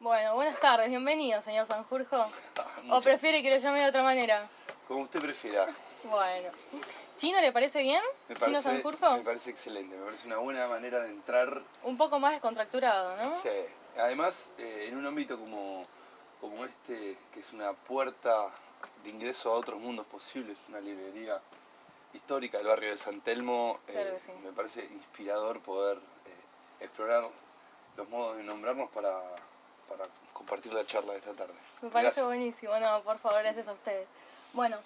Bueno, buenas tardes, bienvenido, señor Sanjurjo. ¿O prefiere que lo llame de otra manera? Como usted prefiera. Bueno. ¿Chino le parece bien? ¿Chino Sanjurjo? Me parece excelente, me parece una buena manera de entrar. Un poco más descontracturado, ¿no? Sí. Además, en un ámbito como este, que es una puerta de ingreso a otros mundos posibles, una librería histórica del barrio de San Telmo, claro que sí. Me parece inspirador poder explorar los modos de nombrarnos para compartir la charla de esta tarde. Me parece buenísimo, no, por favor, gracias a ustedes. Bueno,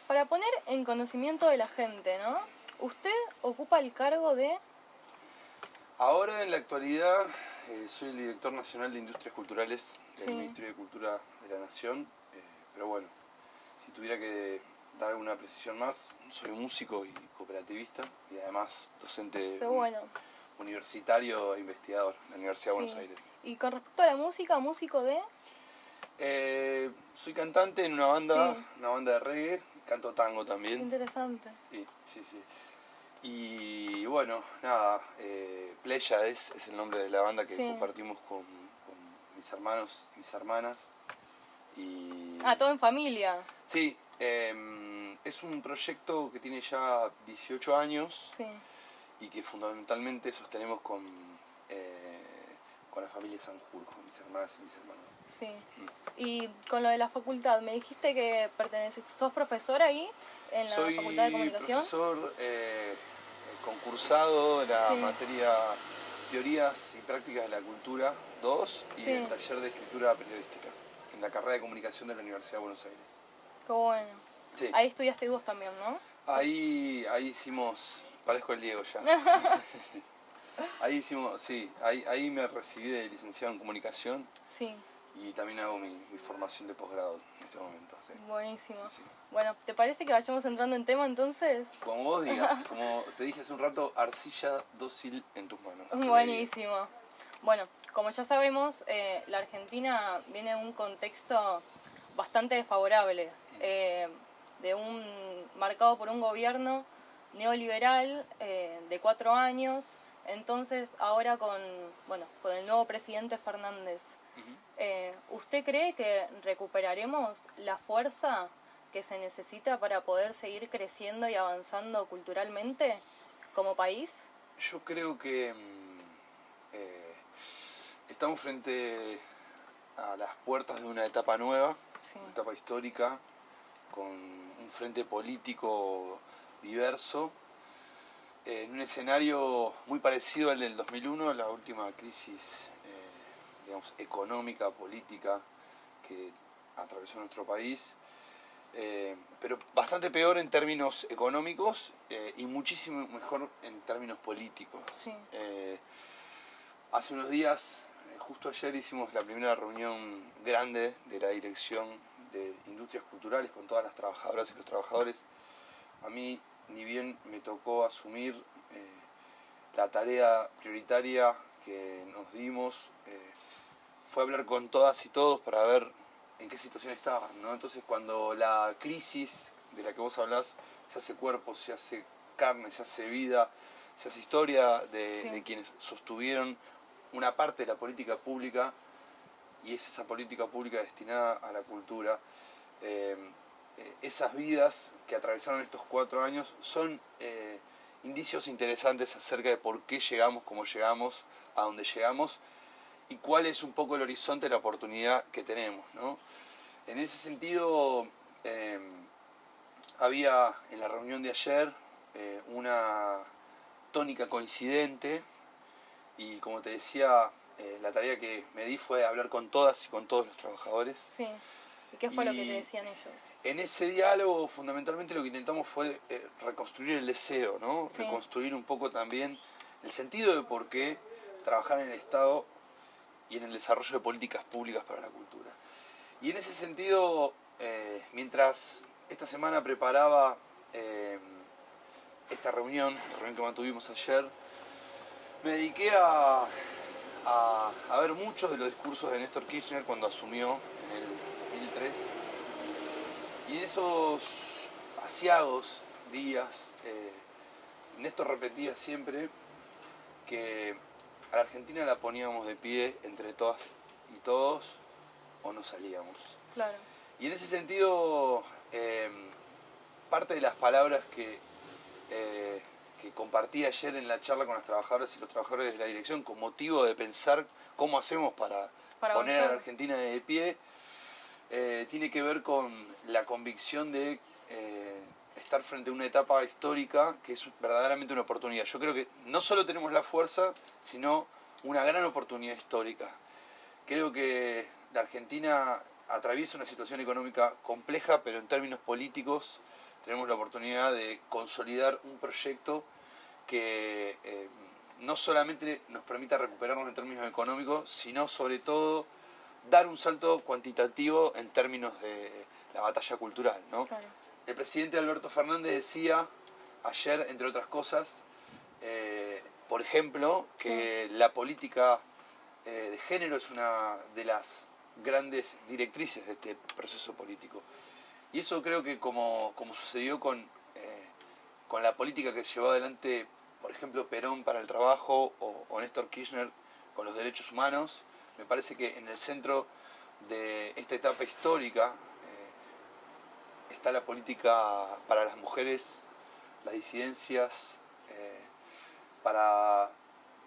para poner en conocimiento de la gente, ¿no? Usted ocupa el cargo de... Ahora, en la actualidad, soy el director nacional de Industrias Culturales del Ministerio de Cultura de la Nación, pero bueno, si tuviera que dar alguna precisión más, soy músico y cooperativista y además docente universitario e investigador en la Universidad de Buenos Aires. Y con respecto a la música, músico de... soy cantante en una banda de reggae, canto tango también. Interesante. Sí. Y bueno, nada, Pléyades es el nombre de la banda que compartimos con mis hermanos y mis hermanas. Todo en familia. Sí, es un proyecto que tiene ya 18 años y que fundamentalmente sostenemos con la familia Sanjurjo, mis hermanas y mis hermanos. Sí. Y con lo de la facultad, me dijiste que ¿sos profesor ahí en la Facultad de Comunicación? Soy profesor concursado de la materia Teorías y Prácticas de la Cultura 2 y el taller de escritura periodística en la carrera de Comunicación de la Universidad de Buenos Aires. Qué bueno. Sí. Ahí estudiaste vos también, ¿no? Ahí hicimos, parezco el Diego ya. Ahí hicimos, ahí me recibí de licenciado en Comunicación. Sí. Y también hago mi formación de posgrado en este momento. Sí. Buenísimo. Sí. Bueno, ¿te parece que vayamos entrando en tema entonces? Como vos digas, como te dije hace un rato, arcilla dócil en tus manos. Buenísimo. Bueno, como ya sabemos, la Argentina viene en un contexto bastante desfavorable, marcado por un gobierno neoliberal de 4 años. Entonces, ahora con el nuevo presidente Fernández, ¿usted cree que recuperaremos la fuerza que se necesita para poder seguir creciendo y avanzando culturalmente como país? Yo creo que estamos frente a las puertas de una etapa nueva, una etapa histórica, con un frente político diverso, en un escenario muy parecido al del 2001, la última crisis económica, política que atravesó nuestro país, pero bastante peor en términos económicos y muchísimo mejor en términos políticos. Sí. Hace unos días, justo ayer, hicimos la primera reunión grande de la Dirección de Industrias Culturales con todas las trabajadoras y los trabajadores. A mí, ni bien me tocó asumir la tarea prioritaria que nos dimos, fue hablar con todas y todos para ver en qué situación estaban, ¿no? Entonces, cuando la crisis de la que vos hablás se hace cuerpo, se hace carne, se hace vida, se hace historia de quienes sostuvieron una parte de la política pública, y es esa política pública destinada a la cultura. Esas vidas que atravesaron estos 4 años son indicios interesantes acerca de por qué llegamos como llegamos, a donde llegamos, y cuál es un poco el horizonte de la oportunidad que tenemos, ¿no? En ese sentido, había en la reunión de ayer una tónica coincidente, y como te decía, la tarea que me di fue hablar con todas y con todos los trabajadores. Sí. ¿Y qué fue lo que te decían ellos? En ese diálogo, fundamentalmente, lo que intentamos fue reconstruir el deseo, ¿no? Sí. Reconstruir un poco también el sentido de por qué trabajar en el Estado y en el desarrollo de políticas públicas para la cultura. Y en ese sentido, mientras esta semana preparaba esta reunión, la reunión que mantuvimos ayer, me dediqué a ver muchos de los discursos de Néstor Kirchner cuando asumió en el 2003. Y en esos aciagos días, Néstor repetía siempre que a la Argentina la poníamos de pie entre todas y todos o no salíamos. Claro. Y en ese sentido, parte de las palabras que compartí ayer en la charla con las trabajadoras y los trabajadores de la dirección con motivo de pensar cómo hacemos para poner avanzar a la Argentina de pie, tiene que ver con la convicción de estar frente a una etapa histórica que es verdaderamente una oportunidad. Yo creo que no solo tenemos la fuerza, sino una gran oportunidad histórica. Creo que la Argentina atraviesa una situación económica compleja, pero en términos políticos tenemos la oportunidad de consolidar un proyecto que no solamente nos permita recuperarnos en términos económicos, sino sobre todo dar un salto cuantitativo en términos de la batalla cultural, ¿no? Claro. El presidente Alberto Fernández decía ayer, entre otras cosas, por ejemplo, que la política de género es una de las grandes directrices de este proceso político. Y eso creo que como sucedió con la política que llevó adelante, por ejemplo, Perón para el trabajo o Néstor Kirchner con los derechos humanos, me parece que en el centro de esta etapa histórica está la política para las mujeres, las disidencias, para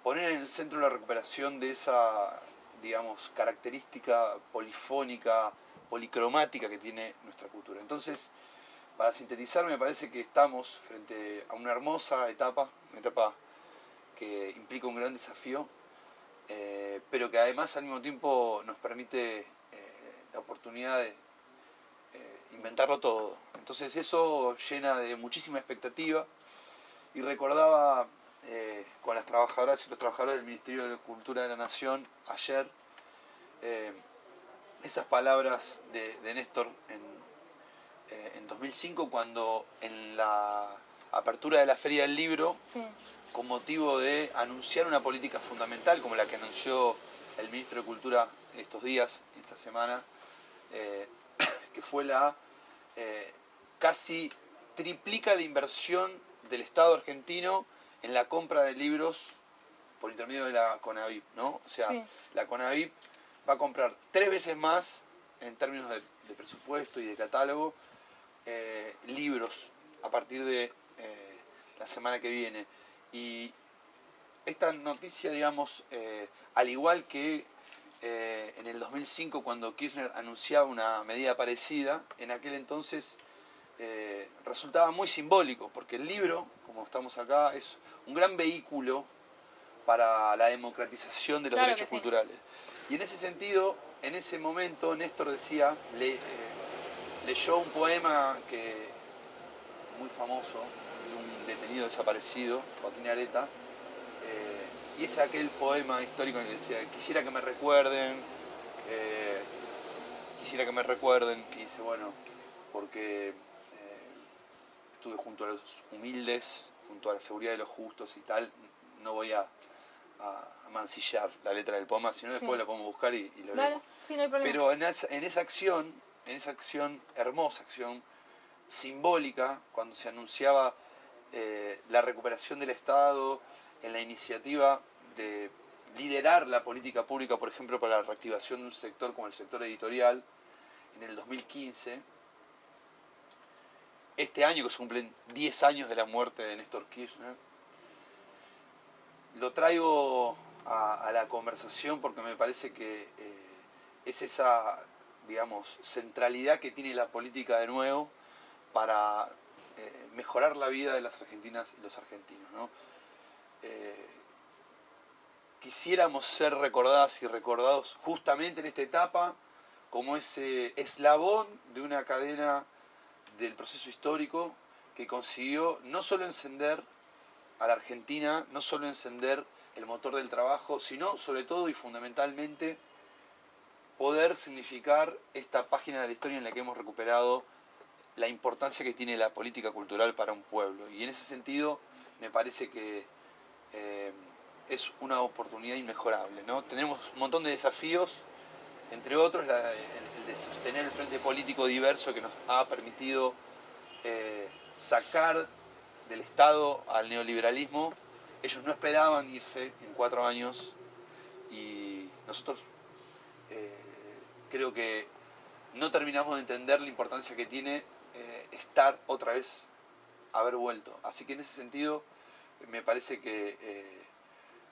poner en el centro la recuperación de esa, digamos, característica polifónica, policromática que tiene nuestra cultura. Entonces, para sintetizar, me parece que estamos frente a una hermosa etapa, una etapa que implica un gran desafío, pero que además al mismo tiempo nos permite la oportunidad de inventarlo todo. Entonces eso llena de muchísima expectativa y recordaba con las trabajadoras y los trabajadores del Ministerio de Cultura de la Nación ayer esas palabras de Néstor en 2005 cuando en la apertura de la Feria del Libro, Sí. con motivo de anunciar una política fundamental como la que anunció el Ministro de Cultura estos días, esta semana, que fue la casi triplica la inversión del Estado argentino en la compra de libros por intermedio de la CONAVIP, ¿no? O sea, Sí. la CONAVIP va a comprar 3 veces más en términos de presupuesto y de catálogo libros a partir de la semana que viene. Y esta noticia, digamos, al igual que en el 2005 cuando Kirchner anunciaba una medida parecida, en aquel entonces resultaba muy simbólico, porque el libro, como estamos acá, es un gran vehículo para la democratización de los derechos culturales. Y en ese sentido, en ese momento, Néstor decía, leyó un poema muy famoso de un detenido desaparecido, Joaquín Areta, y es aquel poema histórico en el que decía, quisiera que me recuerden, y dice, bueno, porque estuve junto a los humildes, junto a la seguridad de los justos y tal, no voy a mancillar la letra del poema, sino después la podemos buscar y lo leemos. Sí, no hay problema. Pero en esa acción, hermosa acción, simbólica, cuando se anunciaba la recuperación del Estado, en la iniciativa de liderar la política pública, por ejemplo, para la reactivación de un sector como el sector editorial, en el 2015, este año que se cumplen 10 años de la muerte de Néstor Kirchner, lo traigo a la conversación porque me parece que es esa, digamos, centralidad que tiene la política de nuevo para mejorar la vida de las argentinas y los argentinos, ¿no? Quisiéramos ser recordadas y recordados justamente en esta etapa como ese eslabón de una cadena del proceso histórico que consiguió no solo encender a la Argentina, no solo encender el motor del trabajo, sino sobre todo y fundamentalmente poder significar esta página de la historia en la que hemos recuperado la importancia que tiene la política cultural para un pueblo. Y en ese sentido me parece que es una oportunidad inmejorable, ¿no? Tenemos un montón de desafíos, entre otros el de sostener el frente político diverso que nos ha permitido sacar del Estado al neoliberalismo. Ellos no esperaban irse en 4 años y nosotros creo que no terminamos de entender la importancia que tiene estar otra vez, haber vuelto. Así que en ese sentido me parece que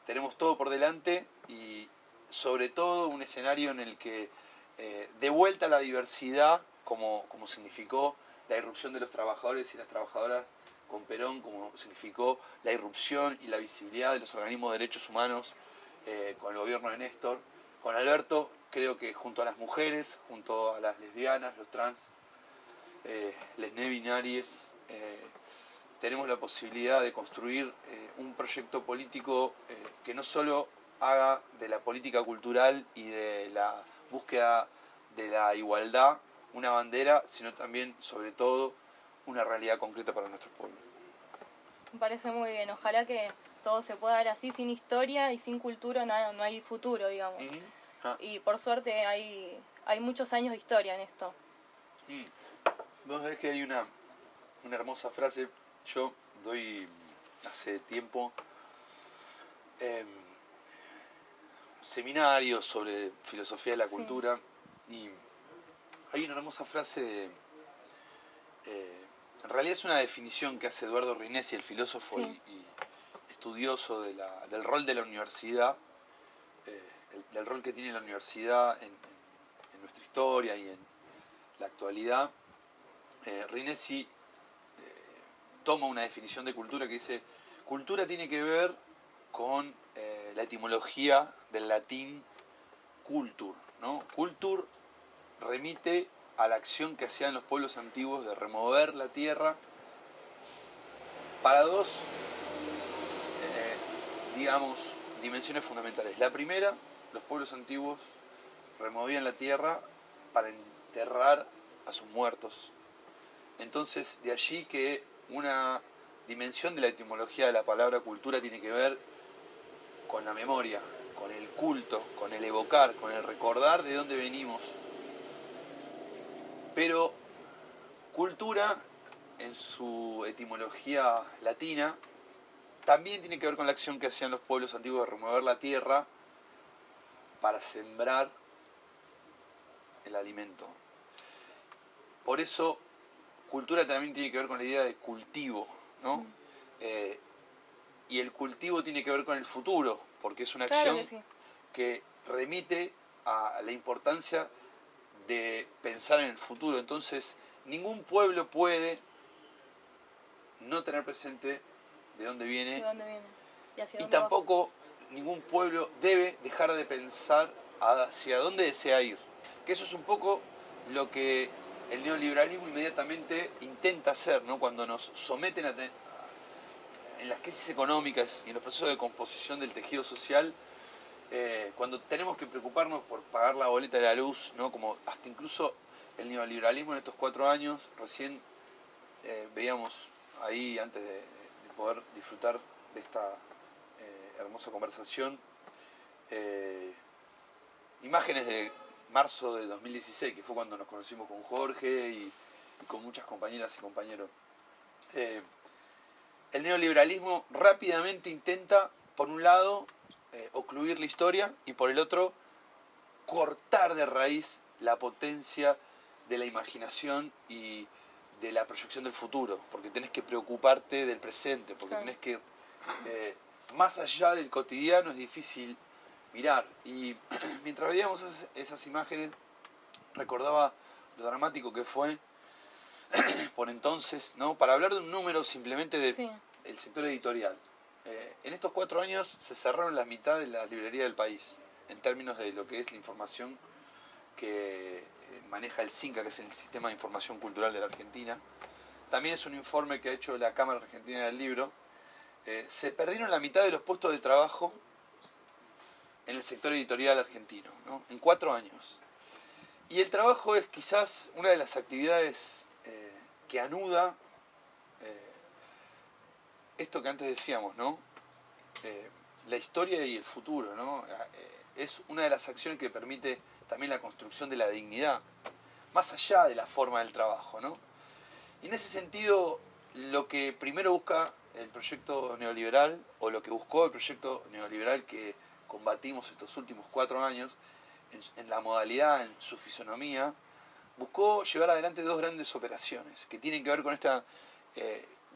tenemos todo por delante y sobre todo un escenario en el que de vuelta a la diversidad, como significó la irrupción de los trabajadores y las trabajadoras con Perón, como significó la irrupción y la visibilidad de los organismos de derechos humanos con el gobierno de Néstor. Con Alberto creo que junto a las mujeres, junto a las lesbianas, los trans, les no binarias, tenemos la posibilidad de construir un proyecto político que no solo haga de la política cultural y de la búsqueda de la igualdad una bandera, sino también, sobre todo, una realidad concreta para nuestro pueblo. Me parece muy bien. Ojalá que todo se pueda dar así, sin historia y sin cultura no hay futuro, digamos. Y por suerte hay muchos años de historia en esto. Vos sabés que hay una hermosa frase. Yo doy hace tiempo seminarios sobre filosofía de la cultura, y hay una hermosa frase en realidad es una definición que hace Eduardo Rinesi, el filósofo y estudioso del rol de la universidad, del rol que tiene la universidad en nuestra historia y en la actualidad. Rinesi toma una definición de cultura que dice: cultura tiene que ver con la etimología del latín cultur, ¿no? Cultur remite a la acción que hacían los pueblos antiguos de remover la tierra para dos, dimensiones fundamentales. La primera, los pueblos antiguos removían la tierra para enterrar a sus muertos. Entonces, de allí que una dimensión de la etimología de la palabra cultura tiene que ver con la memoria, con el culto, con el evocar, con el recordar de dónde venimos. Pero cultura, en su etimología latina, también tiene que ver con la acción que hacían los pueblos antiguos de remover la tierra para sembrar el alimento. Por eso, cultura también tiene que ver con la idea de cultivo, ¿no? Y el cultivo tiene que ver con el futuro, porque es una acción que remite a la importancia de pensar en el futuro. Entonces, ningún pueblo puede no tener presente de dónde viene, y tampoco ningún pueblo debe dejar de pensar hacia dónde desea ir. Que eso es un poco lo que el neoliberalismo inmediatamente intenta hacer, ¿no? Cuando nos someten en las crisis económicas y en los procesos de composición del tejido social, cuando tenemos que preocuparnos por pagar la boleta de la luz, ¿no? Como hasta incluso el neoliberalismo en estos 4 años, recién veíamos ahí, antes de poder disfrutar de esta hermosa conversación, imágenes de marzo de 2016, que fue cuando nos conocimos con Jorge y con muchas compañeras y compañeros. El neoliberalismo rápidamente intenta, por un lado, ocluir la historia, y por el otro, cortar de raíz la potencia de la imaginación y de la proyección del futuro, porque tenés que preocuparte del presente, porque tenés que, más allá del cotidiano es difícil mirar. Y mientras veíamos esas imágenes, recordaba lo dramático que fue por entonces, ¿no? Para hablar de un número simplemente del sector editorial. En estos 4 años se cerraron la mitad de la librería del país, en términos de lo que es la información que maneja el CINCA, que es el Sistema de Información Cultural de la Argentina. También es un informe que ha hecho la Cámara Argentina del Libro. Se perdieron la mitad de los puestos de trabajo en el sector editorial argentino, ¿no? En 4 años. Y el trabajo es quizás una de las actividades que anuda esto que antes decíamos, ¿no? La historia y el futuro, ¿no? Es una de las acciones que permite también la construcción de la dignidad, más allá de la forma del trabajo, ¿no? Y en ese sentido, lo que primero busca el proyecto neoliberal, o lo que buscó el proyecto neoliberal que combatimos estos últimos 4 años, en la modalidad, en su fisonomía, buscó llevar adelante dos grandes operaciones que tienen que ver con esta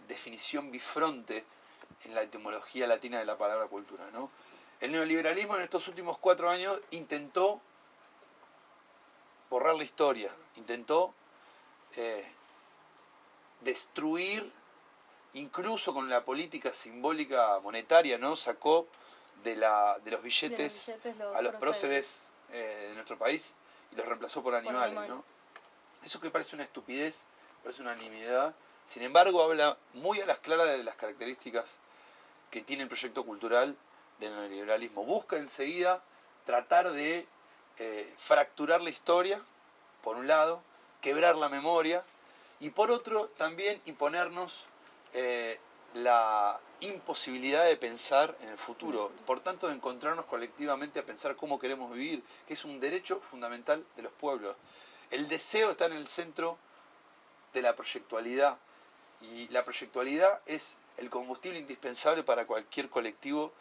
definición bifronte en la etimología latina de la palabra cultura, ¿no? El neoliberalismo en estos últimos 4 años intentó borrar la historia, intentó destruir, incluso con la política simbólica monetaria, ¿no? Sacó de los billetes a los próceres de nuestro país y los reemplazó por animales, ¿no? Eso que parece una estupidez, parece una nimiedad, sin embargo habla muy a las claras de las características que tiene el proyecto cultural del neoliberalismo. Busca enseguida tratar de fracturar la historia, por un lado, quebrar la memoria, y por otro también imponernos la imposibilidad de pensar en el futuro, por tanto de encontrarnos colectivamente a pensar cómo queremos vivir, que es un derecho fundamental de los pueblos. El deseo está en el centro de la proyectualidad, y la proyectualidad es el combustible indispensable para cualquier colectivo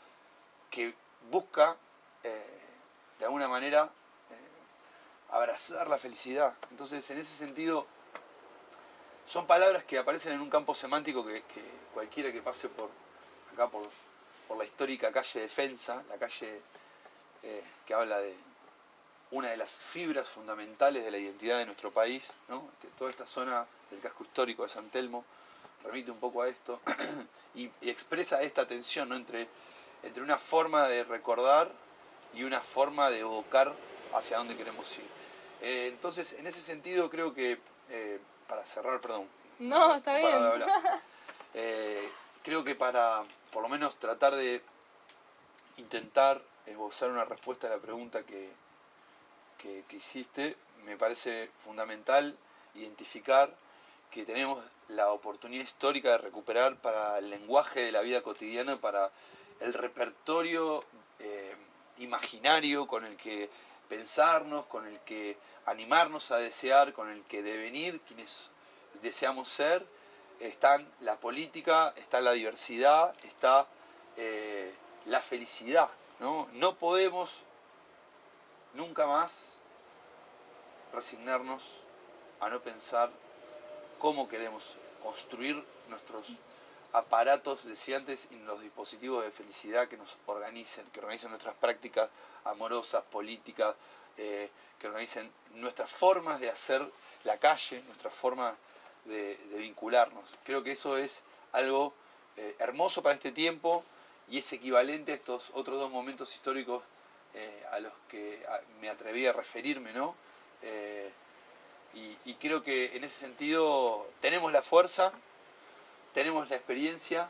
que busca de alguna manera abrazar la felicidad. Entonces, en ese sentido, son palabras que aparecen en un campo semántico que cualquiera que pase por acá, por la histórica calle Defensa, la calle que habla de una de las fibras fundamentales de la identidad de nuestro país, ¿no? Que toda esta zona del casco histórico de San Telmo remite un poco a esto y expresa esta tensión, ¿no? entre una forma de recordar y una forma de evocar hacia dónde queremos ir. Entonces, en ese sentido, creo que, para cerrar, perdón. No, está bien. De hablar, creo que para, por lo menos, tratar de intentar esbozar una respuesta a la pregunta que hiciste, me parece fundamental identificar que tenemos la oportunidad histórica de recuperar para el lenguaje de la vida cotidiana, para el repertorio imaginario con el que pensarnos, con el que animarnos a desear, con el que devenir quienes deseamos ser. Están la política, está la diversidad, está la felicidad, ¿no? No podemos nunca más resignarnos a no pensar cómo queremos construir nuestros aparatos, decía antes, y los dispositivos de felicidad que nos organicen, que organicen nuestras prácticas amorosas, políticas, que organicen nuestras formas de hacer la calle, nuestras formas de vincularnos. Creo que eso es algo hermoso para este tiempo y es equivalente a estos otros dos momentos históricos a los que me atreví a referirme, ¿no? Y creo que en ese sentido tenemos la fuerza, tenemos la experiencia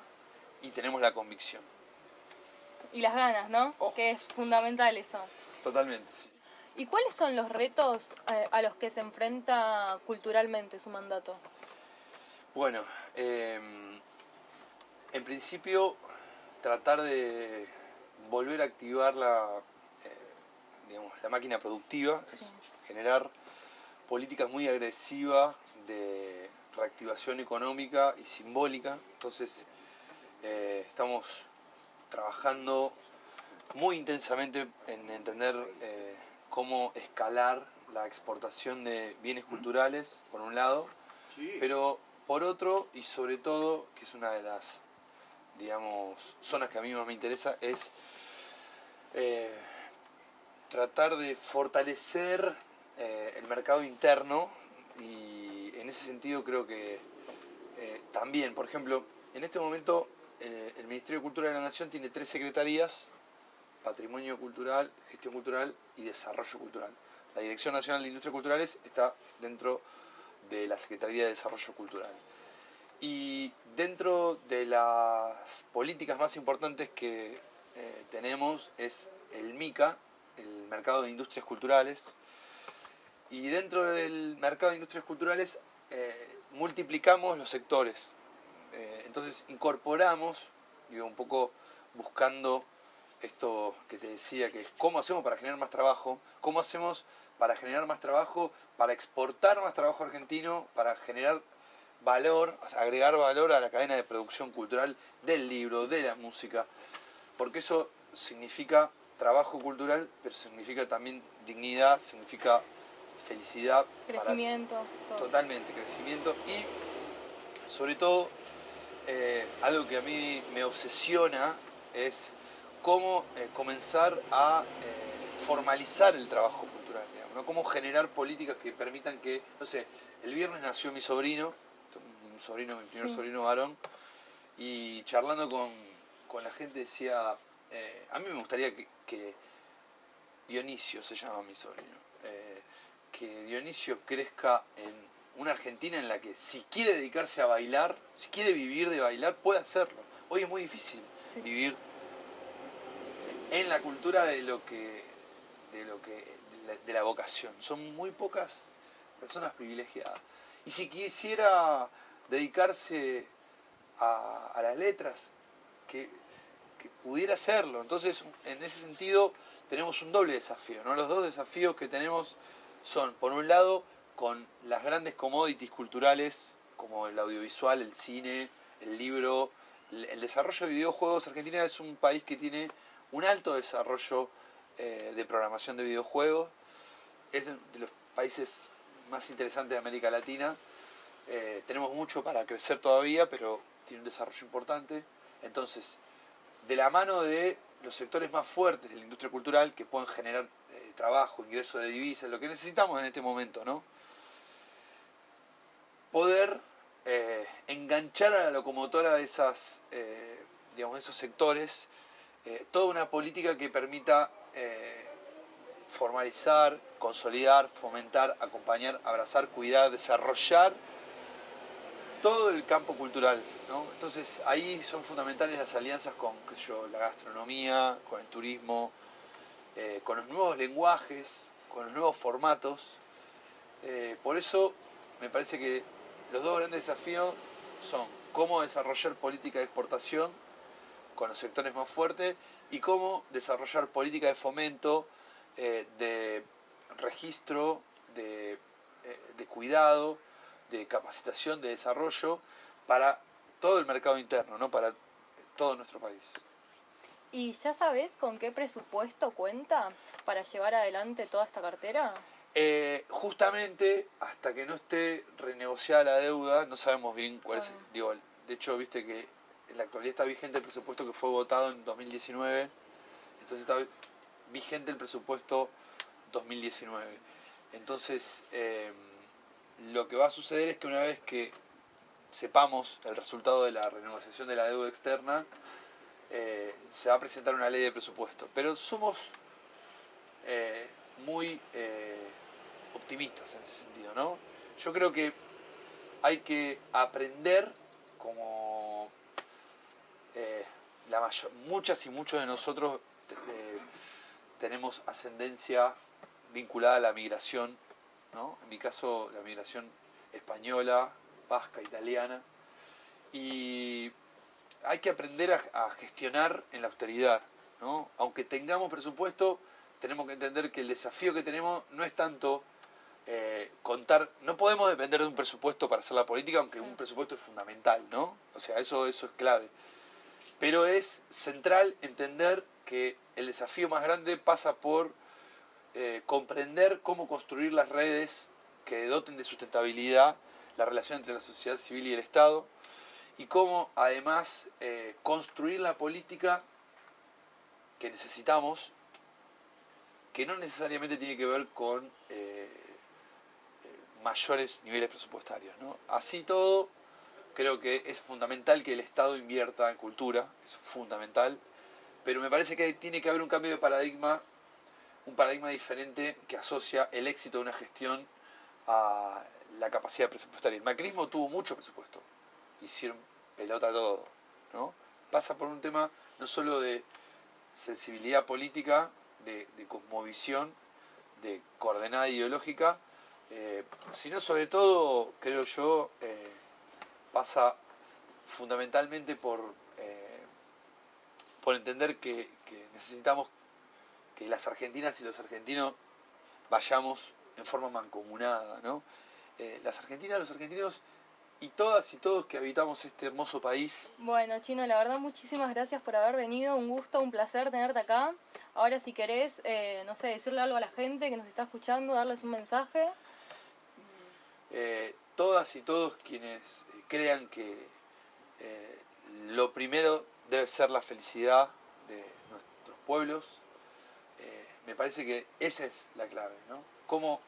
y tenemos la convicción. Y las ganas, ¿no? Oh. Que es fundamental eso. Totalmente, sí. ¿Y cuáles son los retos a los que se enfrenta culturalmente su mandato? Bueno, en principio tratar de volver a activar la máquina productiva, sí. Es generar políticas muy agresivas de reactivación económica y simbólica. Entonces estamos trabajando muy intensamente en entender cómo escalar la exportación de bienes culturales, por un lado, sí. Pero por otro, y sobre todo, que es una de las, digamos, zonas que a mí más me interesa, es tratar de fortalecer el mercado interno, y en ese sentido creo que también, por ejemplo, en este momento el Ministerio de Cultura de la Nación tiene 3 secretarías: Patrimonio Cultural, Gestión Cultural y Desarrollo Cultural. La Dirección Nacional de Industrias Culturales está dentro de la Secretaría de Desarrollo Cultural. Y dentro de las políticas más importantes que tenemos es el MICA, el Mercado de Industrias Culturales. Y dentro del Mercado de Industrias Culturales multiplicamos los sectores. Entonces incorporamos, digo, un poco buscando esto que te decía, que es cómo hacemos para generar más trabajo, cómo hacemos para generar más trabajo, para exportar más trabajo argentino, para generar valor, o sea, agregar valor a la cadena de producción cultural del libro, de la música, porque eso significa trabajo cultural, pero significa también dignidad, significa felicidad. Crecimiento. Todo. Totalmente, crecimiento y sobre todo algo que a mí me obsesiona es cómo comenzar a formalizar el trabajo cultural, digamos, ¿no? Cómo generar políticas que permitan que, no sé, el viernes nació mi sobrino, mi primer sobrino varón, y charlando con la gente decía, a mí me gustaría que Dionisio, se llama mi sobrino, que Dionisio crezca en una Argentina en la que si quiere dedicarse a bailar, si quiere vivir de bailar, puede hacerlo. Hoy es muy difícil vivir en la cultura de la vocación. Son muy pocas personas privilegiadas. Y si quisiera dedicarse a las letras, que pudiera hacerlo. Entonces, en ese sentido, tenemos un doble desafío, ¿no? Los dos desafíos que tenemos son, por un lado, con las grandes commodities culturales, como el audiovisual, el cine, el libro, el desarrollo de videojuegos. Argentina es un país que tiene un alto desarrollo de programación de videojuegos. Es de los países más interesantes de América Latina. Tenemos mucho para crecer todavía, pero tiene un desarrollo importante. Entonces, de la mano de los sectores más fuertes de la industria cultural que pueden generar trabajo, ingreso de divisas, lo que necesitamos en este momento, ¿no? Poder enganchar a la locomotora de esas, digamos, esos sectores, toda una política que permita formalizar, consolidar, fomentar, acompañar, abrazar, cuidar, desarrollar todo el campo cultural, ¿no? Entonces ahí son fundamentales las alianzas con la gastronomía, con el turismo, con los nuevos lenguajes, con los nuevos formatos. Por eso me parece que los dos grandes desafíos son cómo desarrollar política de exportación con los sectores más fuertes y cómo desarrollar política de fomento, de registro, de cuidado, de capacitación, de desarrollo para todo el mercado interno, ¿no? Para todo nuestro país. ¿Y ya sabes con qué presupuesto cuenta para llevar adelante toda esta cartera? Justamente, hasta que no esté renegociada la deuda, no sabemos bien cuál es. Digo, de hecho, viste que en la actualidad está vigente el presupuesto que fue votado en 2019, entonces está vigente el presupuesto 2019. Entonces, lo que va a suceder es que una vez que sepamos el resultado de la renegociación de la deuda externa, se va a presentar una ley de presupuesto. Pero somos muy optimistas en ese sentido, ¿no? Yo creo que hay que aprender, como muchas y muchos de nosotros tenemos ascendencia vinculada a la migración, ¿no? En mi caso, la migración española, vasca, italiana, y hay que aprender a gestionar en la austeridad, ¿no? Aunque tengamos presupuesto, tenemos que entender que el desafío que tenemos no es tanto contar, no podemos depender de un presupuesto para hacer la política, aunque un presupuesto es fundamental, ¿no? O sea, eso es clave. Pero es central entender que el desafío más grande pasa por comprender cómo construir las redes que doten de sustentabilidad la relación entre la sociedad civil y el Estado, y cómo además construir la política que necesitamos, que no necesariamente tiene que ver con mayores niveles presupuestarios, ¿no? Así todo, creo que es fundamental que el Estado invierta en cultura, es fundamental, pero me parece que tiene que haber un cambio de paradigma, un paradigma diferente que asocia el éxito de una gestión a la capacidad presupuestaria. El macrismo tuvo mucho presupuesto, hicieron pelota todo, ¿no? Pasa por un tema no solo de sensibilidad política, de cosmovisión, de coordenada ideológica, sino sobre todo, creo yo, pasa fundamentalmente por entender que necesitamos que las argentinas y los argentinos vayamos en forma mancomunada, ¿no? Las argentinas y los argentinos y todas y todos que habitamos este hermoso país. Bueno, Chino, la verdad muchísimas gracias por haber venido, un gusto, un placer tenerte acá. Ahora si querés, no sé, decirle algo a la gente que nos está escuchando, darles un mensaje. Todas y todos quienes crean que lo primero debe ser la felicidad de nuestros pueblos, me parece que esa es la clave, ¿no? Cómo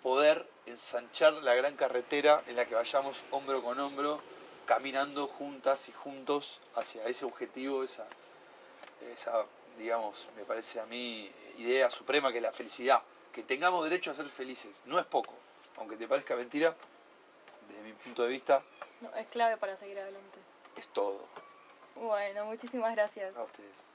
poder ensanchar la gran carretera en la que vayamos hombro con hombro, caminando juntas y juntos hacia ese objetivo, esa digamos, me parece a mí, idea suprema, que es la felicidad. Que tengamos derecho a ser felices. No es poco, aunque te parezca mentira, desde mi punto de vista, No, es clave para seguir adelante. es todo. Bueno, muchísimas gracias. A ustedes.